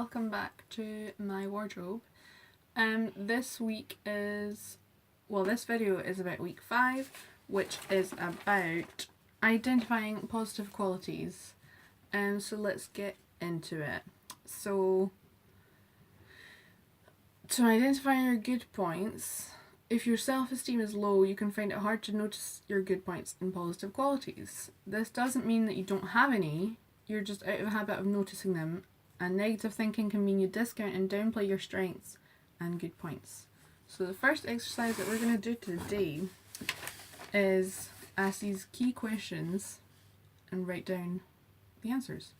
welcome back to my wardrobe. This video is about week 5, which is about identifying positive qualities. So let's get into it. So, to identify your good points, if your self-esteem is low, you can find it hard to notice your good points and positive qualities. This doesn't mean that you don't have any, you're just out of a habit of noticing them, and negative thinking can mean you discount and downplay your strengths and good points. So the first exercise that we're going to do today is ask these key questions and write down the answers.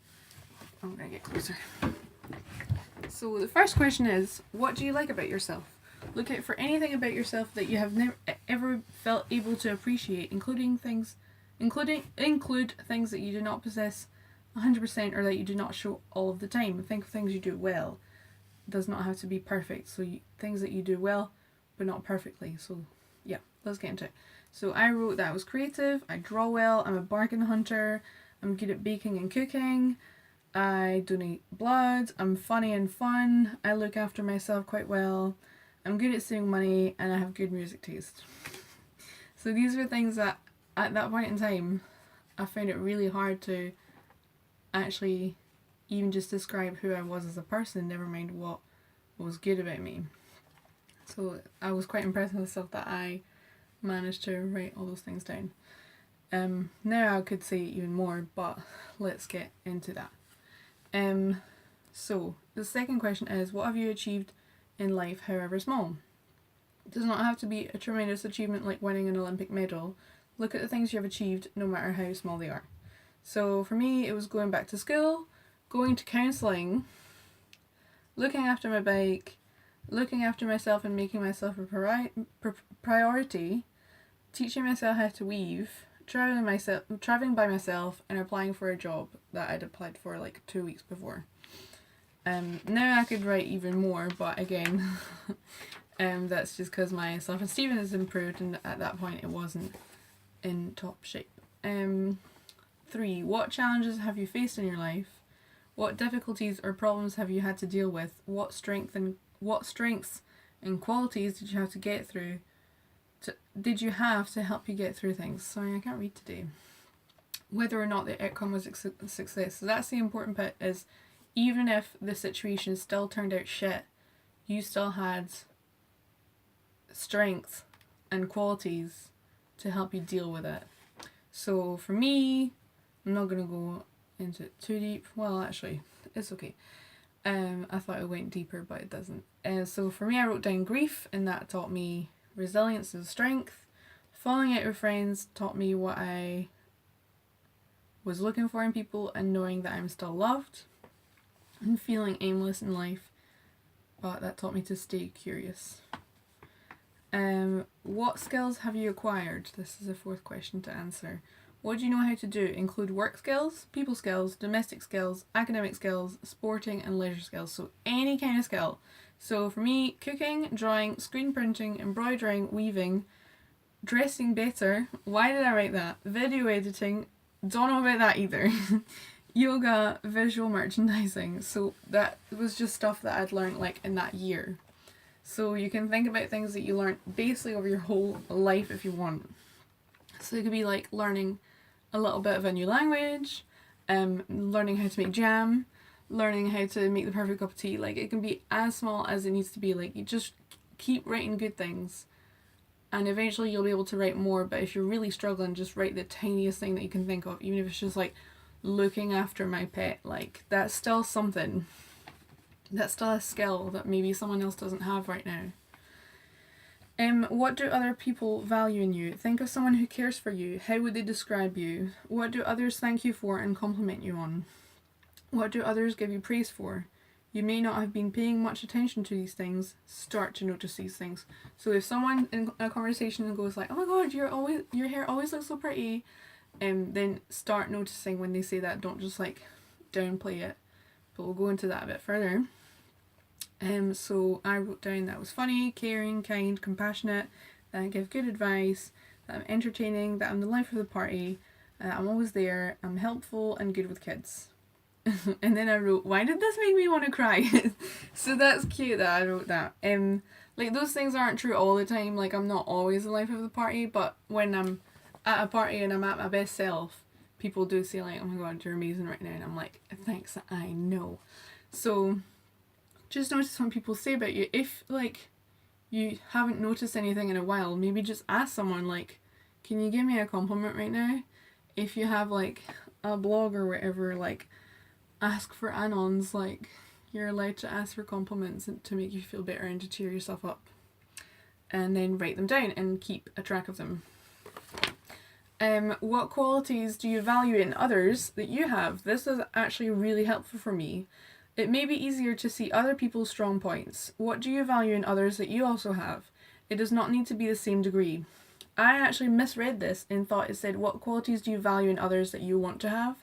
I'm going to get closer. So the first question is, what do you like about yourself? Look out for anything about yourself that you have never ever felt able to appreciate, include things that you do not possess 100% or that you do not show all of the time. Think of things you do well. It does not have to be perfect. So things that you do well, but not perfectly. So yeah, let's get into it. So I wrote that I was creative, I draw well, I'm a bargain hunter, I'm good at baking and cooking, I donate blood, I'm funny and fun, I look after myself quite well, I'm good at saving money, and I have good music taste. So these are things that at that point in time I found it really hard to actually even just describe who I was as a person, never mind what was good about me. So I was quite impressed with myself that I managed to write all those things down. Now I could say even more, but let's get into that. So the second question is, what have you achieved in life, however small? It does not have to be a tremendous achievement like winning an Olympic medal. Look at the things you have achieved, no matter how small they are. So for me, it was going back to school, going to counselling, looking after my bike, looking after myself and making myself a priority, teaching myself how to weave, travelling by myself, and applying for a job that I'd applied for like 2 weeks before. Now I could write even more, but again, that's just because my self-esteem has improved, and at that point it wasn't in top shape. 3. What challenges have you faced in your life? What difficulties or problems have you had to deal with? What strengths and qualities did you have to get through? Did you have to help you get through things? Sorry, I can't read today. Whether or not the outcome was a success. So that's the important bit, is even if the situation still turned out shit, you still had strengths and qualities to help you deal with it. So for me, I'm not going to go into it too deep. Well, actually, it's okay. I thought it went deeper, but it doesn't. So for me, I wrote down grief, and that taught me resilience and strength. Falling out with friends taught me what I was looking for in people, and knowing that I'm still loved. And feeling aimless in life, but that taught me to stay curious. What skills have you acquired? This is the 4th question to answer. What do you know how to do? Include work skills, people skills, domestic skills, academic skills, sporting and leisure skills. So any kind of skill. So for me, cooking, drawing, screen printing, embroidering, weaving, dressing better. Why did I write that? Video editing. Don't know about that either. Yoga, visual merchandising. So that was just stuff that I'd learned like in that year. So you can think about things that you learned basically over your whole life if you want. So it could be like learning a little bit of a new language, learning how to make jam, learning how to make the perfect cup of tea. Like, it can be as small as it needs to be. Like, you just keep writing good things, and eventually you'll be able to write more. But if you're really struggling, just write the tiniest thing that you can think of, even if it's just like looking after my pet. Like, that's still something. That's still a skill that maybe someone else doesn't have right now. What do other people value in you? Think of someone who cares for you. How would they describe you? What do others thank you for and compliment you on? What do others give you praise for? You may not have been paying much attention to these things. Start to notice these things. So if someone in a conversation goes like, "Oh my god, your hair always looks so pretty," then start noticing when they say that. Don't just like downplay it. But we'll go into that a bit further. So I wrote down that I was funny, caring, kind, compassionate, that I give good advice, that I'm entertaining, that I'm the life of the party, I'm always there, I'm helpful and good with kids. And then I wrote, why did this make me want to cry? So that's cute that I wrote that. Like, those things aren't true all the time. Like, I'm not always the life of the party, but when I'm at a party and I'm at my best self, people do say, like, oh my god, you're amazing right now. And I'm like, thanks, I know. So just notice when people say about you. If, like, you haven't noticed anything in a while, maybe just ask someone, like, can you give me a compliment right now? If you have, like, a blog or whatever, like, ask for anons. Like, you're allowed to ask for compliments to make you feel better and to cheer yourself up. And then write them down and keep a track of them. What qualities do you value in others that you have? This is actually really helpful for me. It may be easier to see other people's strong points. What do you value in others that you also have? It does not need to be the same degree. I actually misread this and thought it said, what qualities do you value in others that you want to have?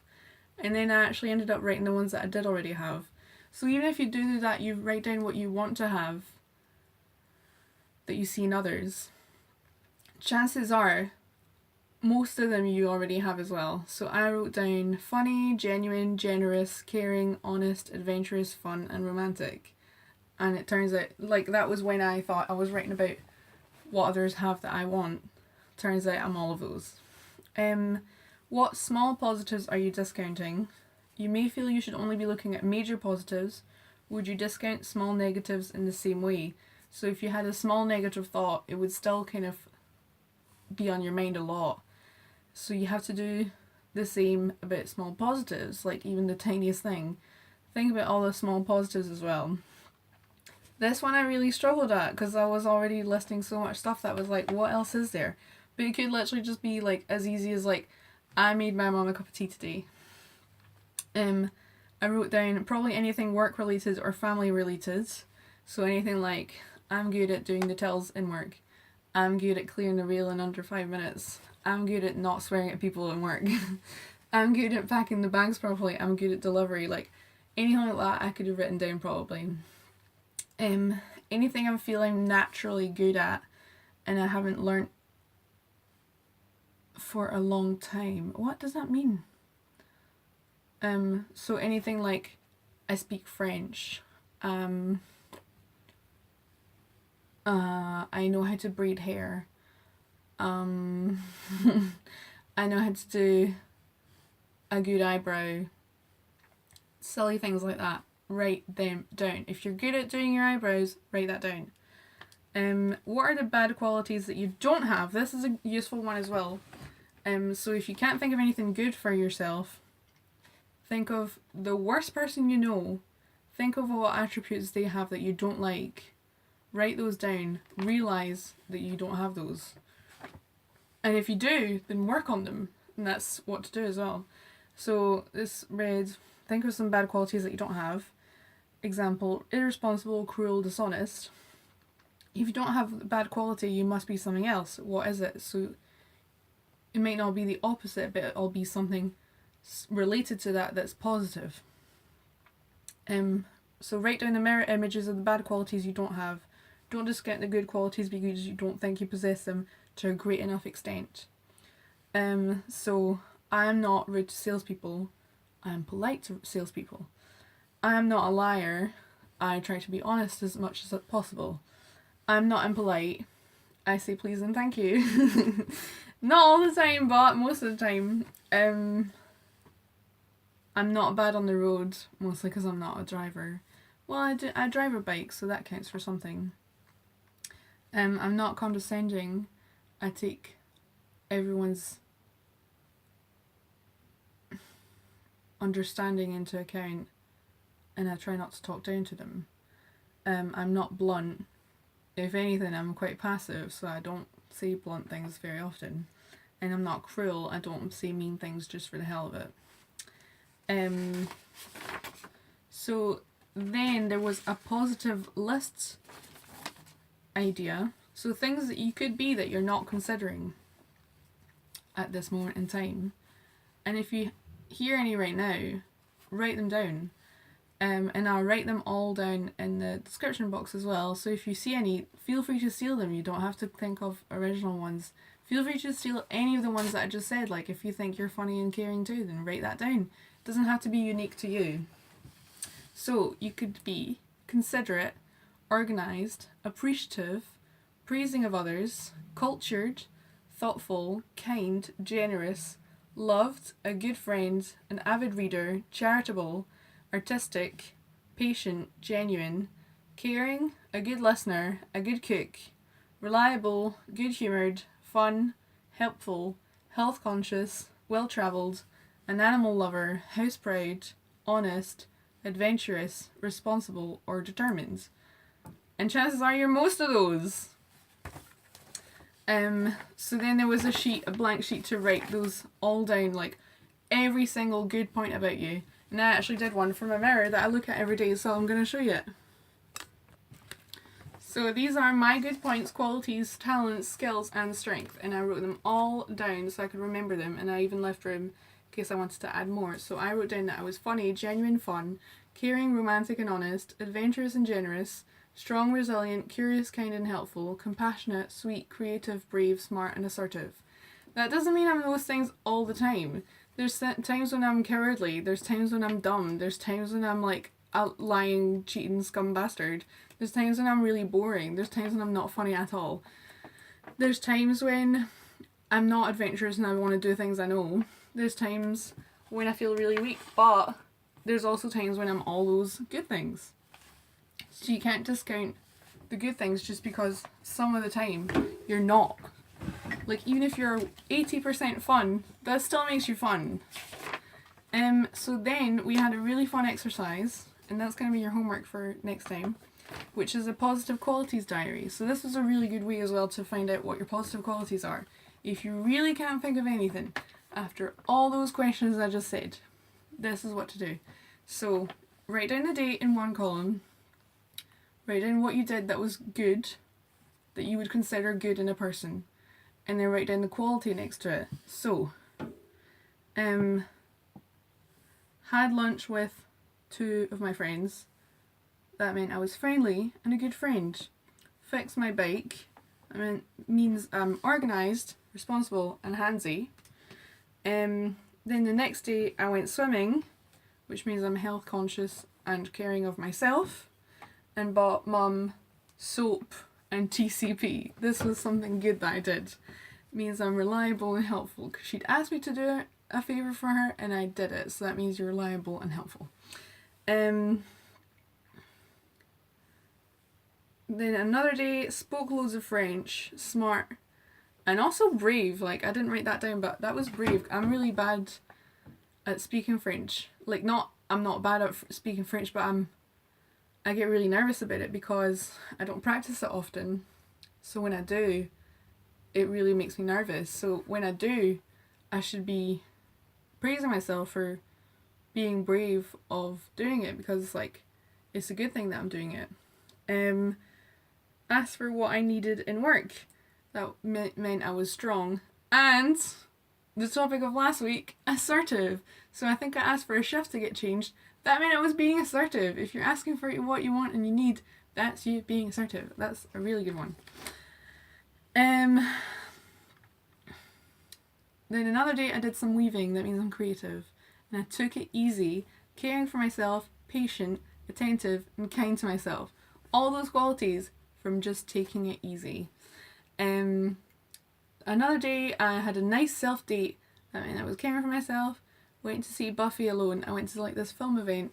And then I actually ended up writing the ones that I did already have. So even if you do that, you write down what you want to have that you see in others. Chances are, most of them you already have as well. So I wrote down funny, genuine, generous, caring, honest, adventurous, fun, and romantic. And it turns out, like, that was when I thought I was writing about what others have that I want. Turns out I'm all of those. What small positives are you discounting? You may feel you should only be looking at major positives. Would you discount small negatives in the same way? So if you had a small negative thought, it would still kind of be on your mind a lot. So you have to do the same about small positives, like even the tiniest thing. Think about all the small positives as well. This one I really struggled at because I was already listing so much stuff that was like, what else is there? But it could literally just be like as easy as like, I made my mum a cup of tea today. I wrote down probably anything work related or family related. So anything like, I'm good at doing the tells in work. I'm good at clearing the rail in under 5 minutes. I'm good at not swearing at people in work. I'm good at packing the bags properly. I'm good at delivery. Like, anything like that I could have written down probably. Anything I'm feeling naturally good at and I haven't learnt for a long time. What does that mean? So anything like, I speak French. I know how to braid hair. I know how to do a good eyebrow. Silly things like that. Write them down. If you're good at doing your eyebrows, write that down. What are the bad qualities that you don't have? This is a useful one as well. So if you can't think of anything good for yourself, think of the worst person you know. Think of what attributes they have that you don't like. Write those down. Realise that you don't have those. And if you do, then work on them. And that's what to do as well. So this read, think of some bad qualities that you don't have. Example, irresponsible, cruel, dishonest. If you don't have a bad quality, you must be something else. What is it? So it might not be the opposite, but it'll be something related to that that's positive. So write down the mirror images of the bad qualities you don't have. Don't discount the good qualities because you don't think you possess them to a great enough extent. So I am not rude to salespeople. I am polite to salespeople. I am not a liar. I try to be honest as much as possible. I'm not impolite. I say please and thank you. Not all the time, but most of the time. I'm not bad on the road, mostly because I'm not a driver. Well, I drive a bike, so that counts for something. I'm not condescending. I take everyone's understanding into account and I try not to talk down to them. I'm not blunt. If anything, I'm quite passive, so I don't say blunt things very often. And I'm not cruel. I don't say mean things just for the hell of it. So then there was a positive lists idea. So things that you could be that you're not considering at this moment in time. And if you hear any right now, write them down. And I'll write them all down in the description box as well. So if you see any, feel free to steal them. You don't have to think of original ones. Feel free to steal any of the ones that I just said. Like if you think you're funny and caring too, then write that down. Doesn't have to be unique to you. So you could be considerate, organised, appreciative, praising of others, cultured, thoughtful, kind, generous, loved, a good friend, an avid reader, charitable, artistic, patient, genuine, caring, a good listener, a good cook, reliable, good humoured, fun, helpful, health conscious, well travelled, an animal lover, house proud, honest, adventurous, responsible, or determined. And chances are you're most of those. So then there was a blank sheet to write those all down, like every single good point about you. And I actually did one for my mirror that I look at every day, so I'm going to show you it. So these are my good points, qualities, talents, skills, and strength. And I wrote them all down so I could remember them, and I even left room in case I wanted to add more. So I wrote down that I was funny, genuine fun, caring, romantic and honest, adventurous and generous, strong, resilient, curious, kind and helpful, compassionate, sweet, creative, brave, smart and assertive. That doesn't mean I'm those things all the time. There's times when I'm cowardly, there's times when I'm dumb, there's times when I'm like a lying, cheating scum bastard, there's times when I'm really boring, there's times when I'm not funny at all. There's times when I'm not adventurous and I want to do things I know. There's times when I feel really weak, but there's also times when I'm all those good things. So you can't discount the good things just because some of the time you're not. Like, even if you're 80% fun, that still makes you fun. So then we had a really fun exercise, and that's going to be your homework for next time, which is a positive qualities diary. So this was a really good way as well to find out what your positive qualities are. If you really can't think of anything after all those questions I just said, this is what to do. So write down the date in one column, write down what you did that was good, that you would consider good in a person, and then write down the quality next to it. So, had lunch with 2 of my friends. That meant I was friendly and a good friend. Fixed my bike. Means I'm organised, responsible and handsy. Then the next day I went swimming, which means I'm health conscious and caring of myself, and bought mum soap and TCP. This was something good that I did. It means I'm reliable and helpful, because she'd asked me to do a favour for her and I did it, so that means you're reliable and helpful. Then another day, spoke loads of French, smart, and also brave. Like, I didn't write that down, but that was brave. I'm really bad at speaking French. Like, I'm not bad at speaking French, but I get really nervous about it because I don't practice it often. So when I do, it really makes me nervous. So when I do, I should be praising myself for being brave of doing it, because like, it's a good thing that I'm doing it. Asked for what I needed in work. That meant I was strong. And the topic of last week, assertive. So I think I asked for a shift to get changed. That meant I was being assertive. If you're asking for what you want and you need, that's you being assertive. That's a really good one. Then another day I did some weaving. That means I'm creative. And I took it easy, caring for myself, patient, attentive, and kind to myself. All those qualities from just taking it easy. Another day I had a nice self-date. That meant I was caring for myself, went to see Buffy alone. I went to like this film event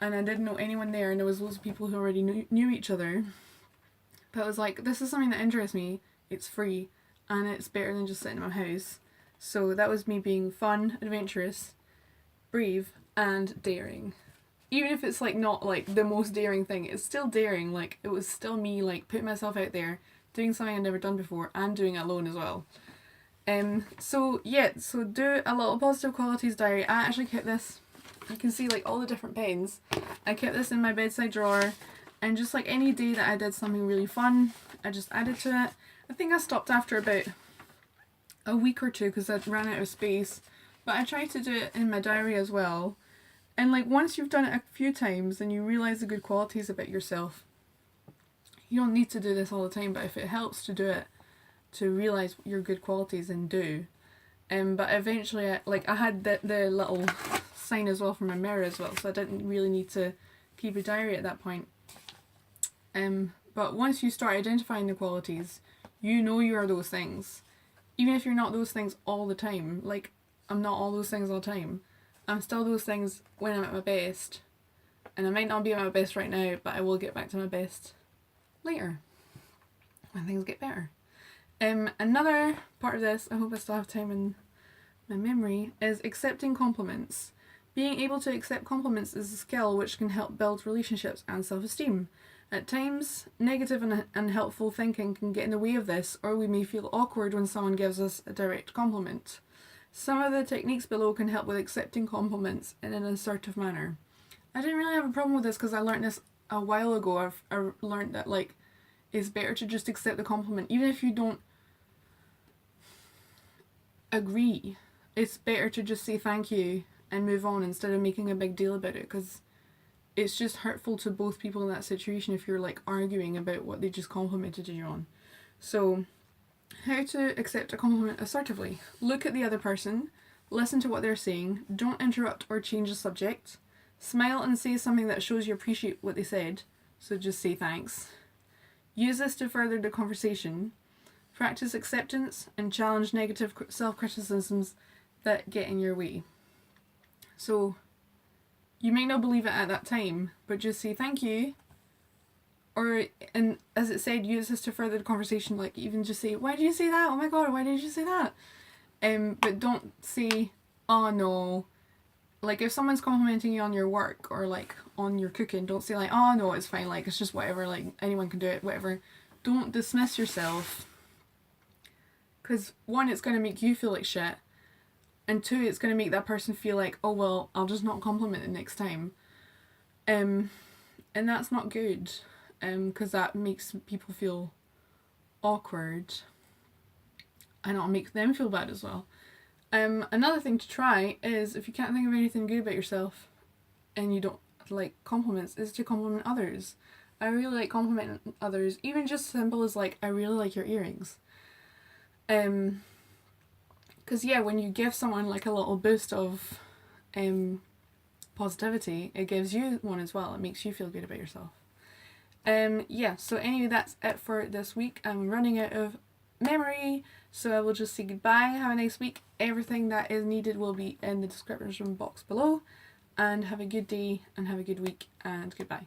and I didn't know anyone there, and there was loads of people who already knew each other. But I was like, this is something that interests me, it's free, and it's better than just sitting in my house. So that was me being fun, adventurous, brave, and daring. Even if it's like not like the most daring thing, it's still daring. Like, it was still me like putting myself out there, doing something I'd never done before, and doing it alone as well. So do a little positive qualities diary. I actually kept this, you can see like all the different pens. I kept this in my bedside drawer, and just like any day that I did something really fun, I just added to it. I think I stopped after about a week or two because I ran out of space, but I tried to do it in my diary as well. And like, once you've done it a few times and you realise the good qualities about yourself, you don't need to do this all the time, but if it helps to do it, to realise your good qualities, and do. But eventually I had the little sign as well from my mirror as well, so I didn't really need to keep a diary at that point. But once you start identifying the qualities, you know you are those things. Even if you're not those things all the time, like I'm not all those things all the time, I'm still those things when I'm at my best. And I might not be at my best right now, but I will get back to my best later when things get better. Another part of this, I hope I still have time in my memory, is accepting compliments. Being able to accept compliments is a skill which can help build relationships and self-esteem. At times, negative and unhelpful thinking can get in the way of this, or we may feel awkward when someone gives us a direct compliment. Some of the techniques below can help with accepting compliments in an assertive manner. I didn't really have a problem with this because I learned this a while ago. I learned that like it's better to just accept the compliment, even if you don't agree. It's better to just say thank you and move on instead of making a big deal about it, because it's just hurtful to both people in that situation if you're like arguing about what they just complimented you on. So, how to accept a compliment assertively. Look at the other person, listen to what they're saying, don't interrupt or change the subject, smile and say something that shows you appreciate what they said, so just say thanks. Use this to further the conversation. Practice acceptance and challenge negative self-criticisms that get in your way. So, you may not believe it at that time, but just say thank you. Or, and as it said, use this to further the conversation, like even just say, why did you say that? Oh my god, why did you say that? But don't say, oh no. Like if someone's complimenting you on your work or like on your cooking, don't say like, oh no, it's fine, like it's just whatever, like anyone can do it, whatever. Don't dismiss yourself. Because one, it's going to make you feel like shit. And two, it's going to make that person feel like, oh well, I'll just not compliment them next time. And that's not good. Because that makes people feel awkward. And it'll make them feel bad as well. Another thing to try is, if you can't think of anything good about yourself and you don't like compliments, is to compliment others. I really like complimenting others, even just simple as like, I really like your earrings. Because yeah, when you give someone like a little boost of positivity, it gives you one as well. It makes you feel good about yourself. Yeah, so anyway, that's it for this week. I'm running out of memory, so I will just say goodbye. Have a nice week. Everything that is needed will be in the description box below. And have a good day and have a good week, and goodbye.